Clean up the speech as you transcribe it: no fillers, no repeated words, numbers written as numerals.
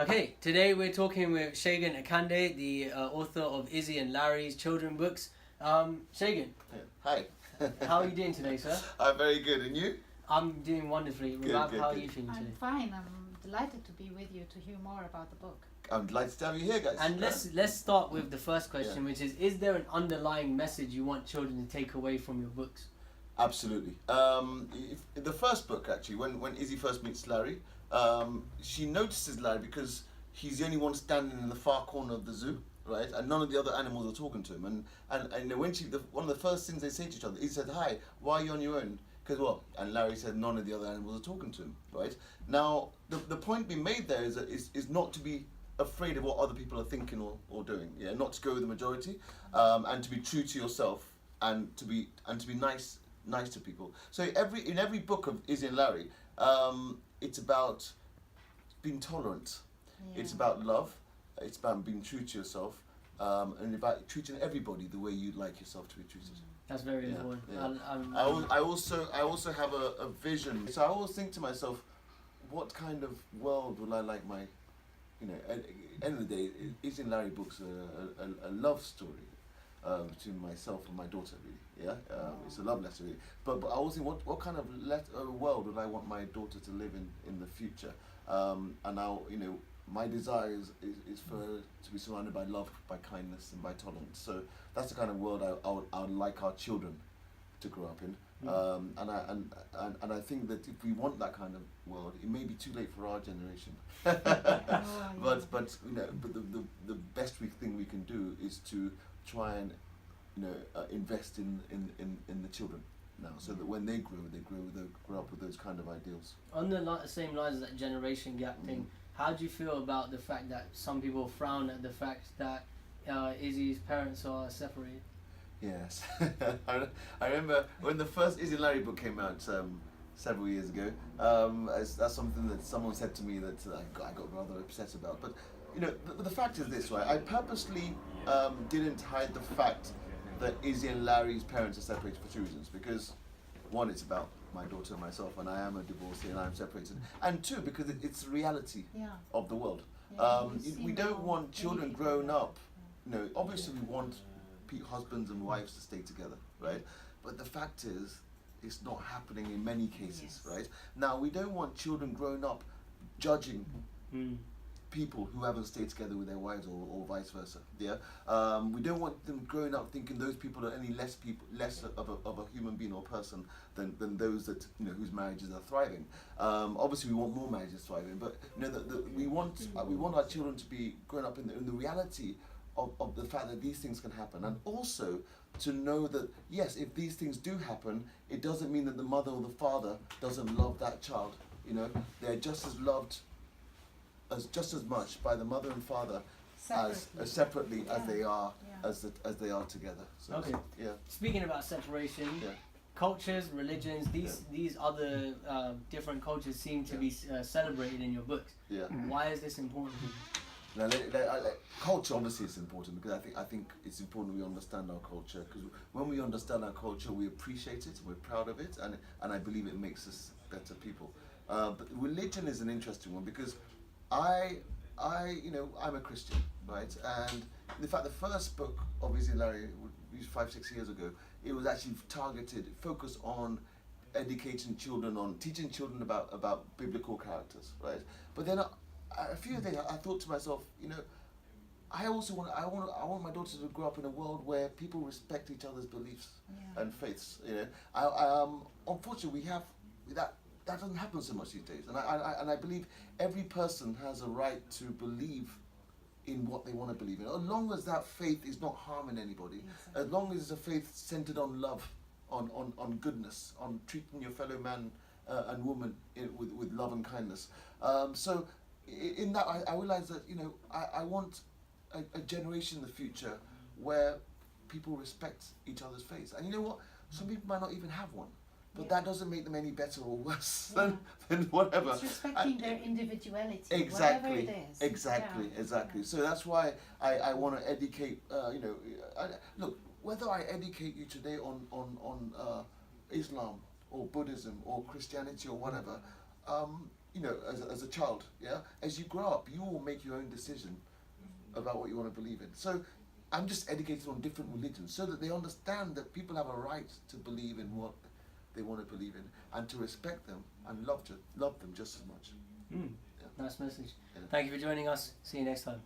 Okay, today we're talking with Segun Akande, the author of Izi and Larry's children books. Segun, Hi. how are you doing today, sir? I'm very good, and you? I'm doing wonderfully. Good, Rabab, good, how are good. you feeling today? I'm fine. I'm delighted to be with you to hear more about the book. I'm delighted to have you here, guys. And let's start with the first question, which is there an underlying message you want children to take away from your books? Absolutely. The first book, actually, when Izzy first meets Larry, she notices Larry because he's the only one standing in the far corner of the zoo, right? And none of the other animals are talking to him. And when one of the first things they say to each other, he said, "Hi, why are you on your own?" Because what? And Larry said, none of the other animals are talking to him, right? Now, the point being made there is not to be afraid of what other people are thinking or doing. Yeah, not to go with the majority, and to be true to yourself, and to be nice to people. So in every book of Izi and Larry, it's about being tolerant. Yeah. It's about love. It's about being true to yourself, and about treating everybody the way you'd like yourself to be treated. That's very important. Yeah. I also have a vision. So I always think to myself, what kind of world will I like my, at the end of the day, Izi and Larry books are a love story between myself and my daughter, really. Yeah, it's a love letter, really. But I always think, what kind of world would I want my daughter to live in the future? And now, my desire is for her to be surrounded by love, by kindness, and by tolerance. So that's the kind of world I would like our children to grow up in. And I think that if we want that kind of world, it may be too late for our generation. But the best thing we can do is to try and invest in the children now, so that when they grow up with those kind of ideals. On the same lines as that generation gap thing, how do you feel about the fact that some people frown at the fact that Izzy's parents are separated? Yes. I remember when the first Izi and Larry book came out several years ago. That's something that someone said to me that I got rather upset about. But the fact is this, right? I purposely didn't hide the fact that Izi and Larry's parents are separated for two reasons. Because one, it's about my daughter and myself, and I am a divorcee and I'm separated. And two, because it's the reality of the world. We don't want children growing up. Obviously we want husbands and wives to stay together, right? But the fact is, it's not happening in many cases, right? Now, we don't want children growing up judging people who haven't stayed together with their wives, or vice versa. Yeah, we don't want them growing up thinking those people are any less of a human being or person than those that whose marriages are thriving. Obviously, we want more marriages thriving, but we want our children to be growing up in the reality of the fact that these things can happen, and also to know that yes, if these things do happen, it doesn't mean that the mother or the father doesn't love that child. They're just as loved just as much by the mother and father separately as they are as they are together. So, okay. Yeah. Speaking about separation, cultures, religions, these other different cultures seem to be celebrated in your books. Yeah. Why is this important? Now, culture obviously is important, because I think it's important we understand our culture, because when we understand our culture, we appreciate it, we're proud of it, and I believe it makes us better people. But religion is an interesting one, because I'm a Christian, right? And in fact, the first book of Izi and Larry, 5-6 years ago, it was actually focused on educating children, on teaching children about biblical characters, right? But then a few days I thought to myself, I want my daughter to grow up in a world where people respect each other's beliefs and faiths. Unfortunately, we have that doesn't happen so much these days, and I believe every person has a right to believe in what they want to believe in, as long as that faith is not harming anybody, as long as it's a faith centered on love, on goodness, on treating your fellow man and woman with love and kindness. So in that, I realize that I want a generation in the future where people respect each other's faiths. And you know what? Some people might not even have one, but that doesn't make them any better or worse than whatever. It's respecting their individuality, exactly, whatever it is. Exactly. So that's why I want to educate. Look, whether I educate you today on Islam or Buddhism or Christianity or whatever, you know, as a child, yeah, as you grow up, you will make your own decision about what you want to believe in. So I'm just educated on different religions so that they understand that people have a right to believe in what they want to believe in and to respect them and love them just as much. Nice message. Yeah. Thank you for joining us. See you next time.